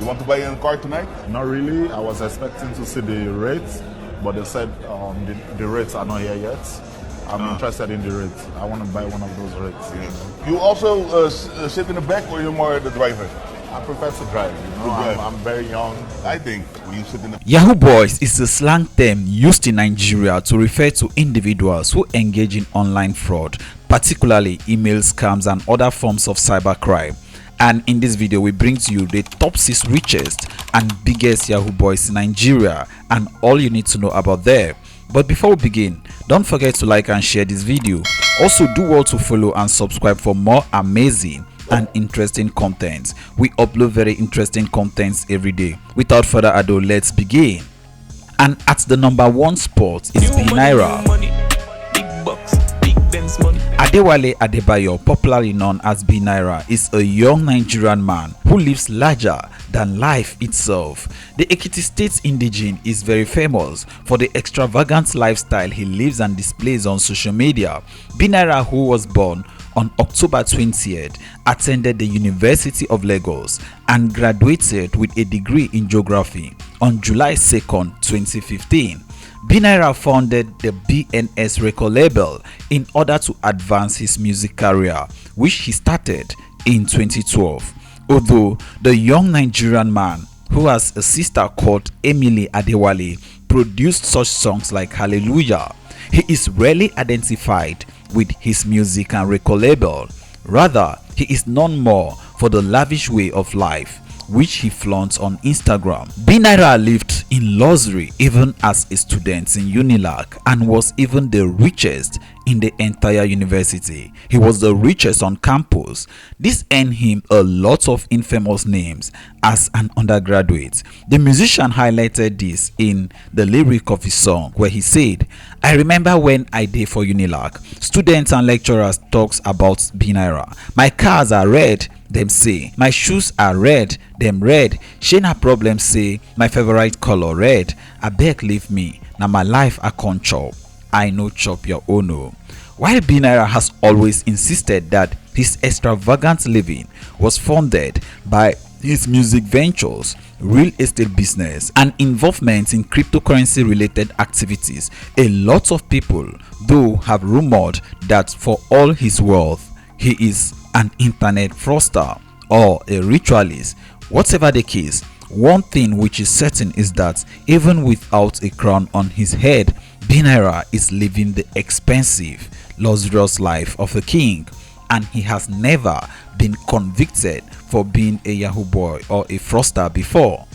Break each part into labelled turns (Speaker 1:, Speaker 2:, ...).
Speaker 1: You want to buy a car tonight?
Speaker 2: Not really. I was expecting to see the rates, but they said the rates are not here yet. I'm interested in the rates. I want to buy one of those rates.
Speaker 1: Yeah. You also sit in the back, or you're more the driver?
Speaker 2: I prefer to drive. I'm very young.
Speaker 1: I think when you sit in the
Speaker 3: Yahooboys is a slang term used in Nigeria to refer to individuals who engage in online fraud, particularly email scams and other forms of cybercrime. And in this video, we bring to you the top 6 richest and biggest Yahooboys in Nigeria and all you need to know about them. But before we begin, don't forget to like and share this video. Also, do well to follow and subscribe for more amazing and interesting content. We upload very interesting contents every day. Without further ado, let's begin. And at the number 1 spot is Binaira. Adewale Adebayo, popularly known as Binaira, is a young Nigerian man who lives larger than life itself. The Ekiti State indigene is very famous for the extravagant lifestyle he lives and displays on social media. Binaira, who was born on October 20th, attended the University of Lagos and graduated with a degree in geography on July 2nd, 2015. Binaira founded the BNS record label in order to advance his music career, which he started in 2012. Although the young Nigerian man, who has a sister called Emily Adewale, produced such songs like Hallelujah, he is rarely identified with his music and record label. Rather, he is known more for the lavish way of life which he flaunts on Instagram. Binaira lived in luxury even as a student in Unilag and was even the richest in the entire university. He was the richest on campus. This earned him a lot of infamous names as an undergraduate. The musician highlighted this in the lyric of his song, where he said, "I remember when I did for Unilag, students and lecturers talks about Binaira. My cars are red, them say. My shoes are red, them red. Shana problem say my favorite color red. I beg leave me. Now my life I can't chop. I no chop your own." While Binaira has always insisted that his extravagant living was funded by his music ventures, real estate business, and involvement in cryptocurrency related activities, a lot of people though have rumored that for all his wealth, he is an internet fraudster or a ritualist. Whatever the case, one thing which is certain is that even without a crown on his head, Binaira is living the expensive, luxurious life of a king, and he has never been convicted for being a Yahoo boy or a fraudster before.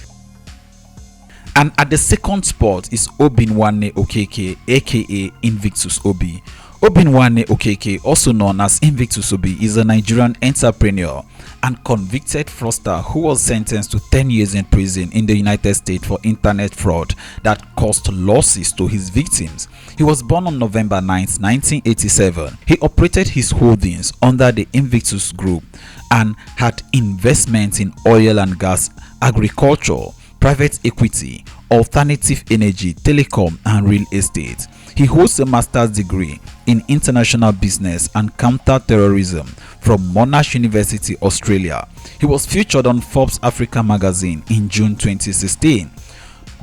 Speaker 3: And at the 2nd spot is Obinwanne Okeke, aka Invictus Obi. Obinwanne Okeke, also known as Invictus Obi, is a Nigerian entrepreneur and convicted fraudster who was sentenced to 10 years in prison in the United States for internet fraud that caused losses to his victims. He was born on November 9, 1987. He operated his holdings under the Invictus Group and had investments in oil and gas, agriculture, private equity, alternative energy, telecom, and real estate. He holds a master's degree in international business and counter-terrorism from Monash University, Australia. He was featured on Forbes Africa magazine in June 2016.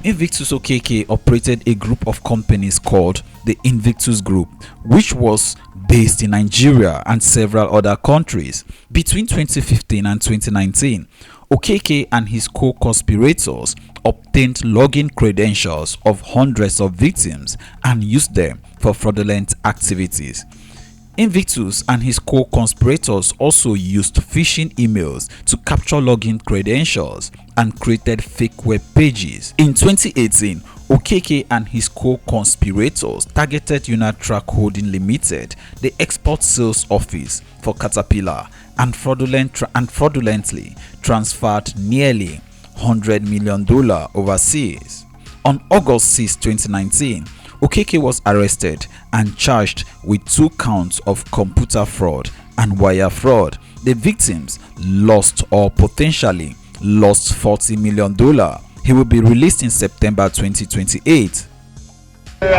Speaker 3: Invictus Okeke operated a group of companies called the Invictus Group, which was based in Nigeria and several other countries. Between 2015 and 2019, Okeke and his co-conspirators obtained login credentials of hundreds of victims and used them for fraudulent activities. Invictus and his co-conspirators also used phishing emails to capture login credentials and created fake web pages. In 2018, Okeke and his co-conspirators targeted Unitrack Holding Limited, the export sales office for Caterpillar, and fraudulently transferred nearly $100 million overseas. On August 6, 2019, Okeke was arrested and charged with 2 counts of computer fraud and wire fraud. The victims lost or potentially lost $40 million. He will be released in September 2028. And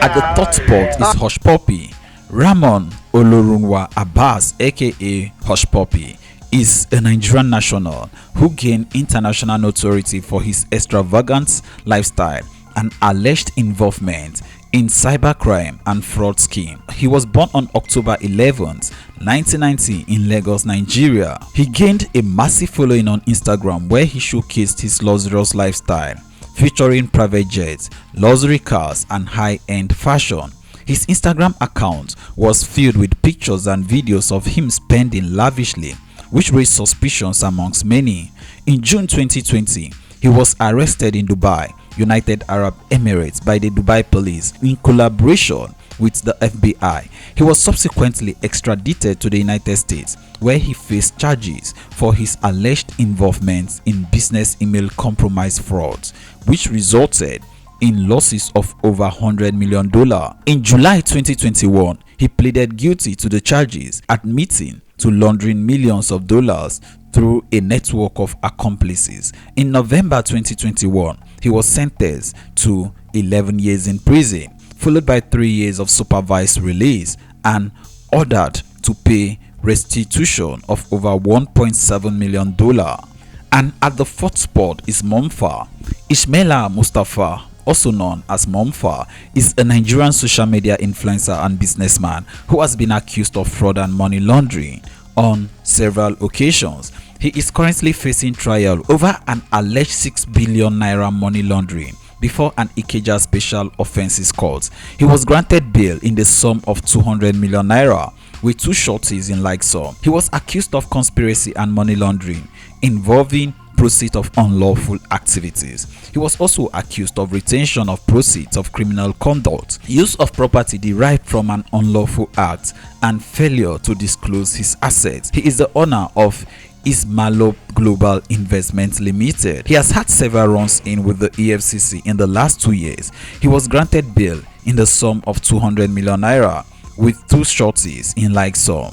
Speaker 3: at the 3rd spot is Hush Puppy. Ramon Olorunwa Abbas, aka Hush Puppy, is a Nigerian national who gained international notoriety for his extravagant lifestyle and alleged involvement in cybercrime and fraud scheme. He was born on October 11th, 1990 in Lagos, Nigeria. He gained a massive following on Instagram where he showcased his luxurious lifestyle, featuring private jets, luxury cars and high-end fashion. His Instagram account was filled with pictures and videos of him spending lavishly, which raised suspicions amongst many. In June 2020, he was arrested in Dubai, United Arab Emirates by the Dubai police in collaboration with the FBI. He was subsequently extradited to the United States, where he faced charges for his alleged involvement in business email compromise frauds, which resulted in losses of over $100 million. In July 2021, he pleaded guilty to the charges, admitting to laundering millions of dollars through a network of accomplices. In November 2021, he was sentenced to 11 years in prison, followed by 3 years of supervised release, and ordered to pay restitution of over $1.7 million. And at the fourth spot is Momfa. Ismaila Mustafa, also known as Momfa, is a Nigerian social media influencer and businessman who has been accused of fraud and money laundering on several occasions. He is currently facing trial over an alleged 6 billion naira money laundering before an Ikeja Special Offences Court. He was granted bail in the sum of 200 million naira with 2 shorties in like sum. He was accused of conspiracy and money laundering involving proceeds of unlawful activities. He was also accused of retention of proceeds of criminal conduct, use of property derived from an unlawful act, and failure to disclose his assets. He is the owner of Ismalo Global Investments Limited. He has had several runs in with the EFCC in the last 2 years. He was granted bail in the sum of 200 million naira with 2 shorties in like sum.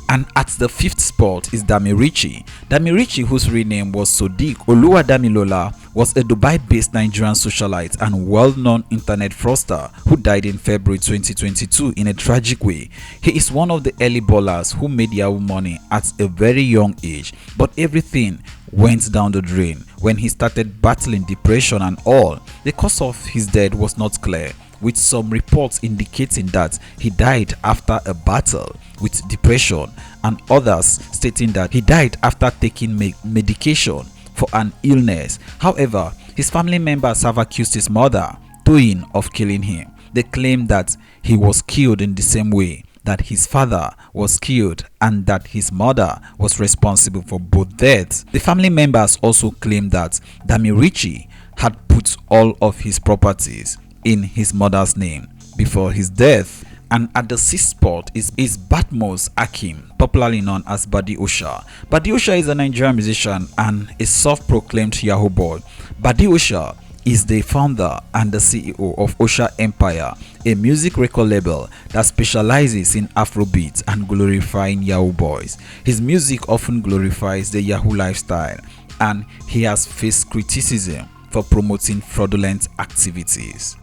Speaker 3: And at the fifth spot is Dami Richi. Dami Richi, whose real name was Sodiq Oluwadamilola, was a Dubai-based Nigerian socialite and well-known internet fraudster who died in February 2022 in a tragic way. He is one of the early ballers who made Yahoo money at a very young age, but everything went down the drain when he started battling depression and all. The cause of his death was not clear, with some reports indicating that he died after a battle with depression and others stating that he died after taking medication for an illness. However, his family members have accused his mother, Toyin, of killing him. They claim that he was killed in the same way that his father was killed and that his mother was responsible for both deaths. The family members also claim that Dami Richi had put all of his properties in his mother's name before his death. And at the sixth spot is Batmos Akim, popularly known as Badi Osha. Badi Osha is a Nigerian musician and a self-proclaimed Yahoo boy. Badi Osha is the founder and the CEO of Osha Empire, a music record label that specializes in Afrobeat and glorifying Yahoo boys. His music often glorifies the Yahoo lifestyle, and he has faced criticism for promoting fraudulent activities.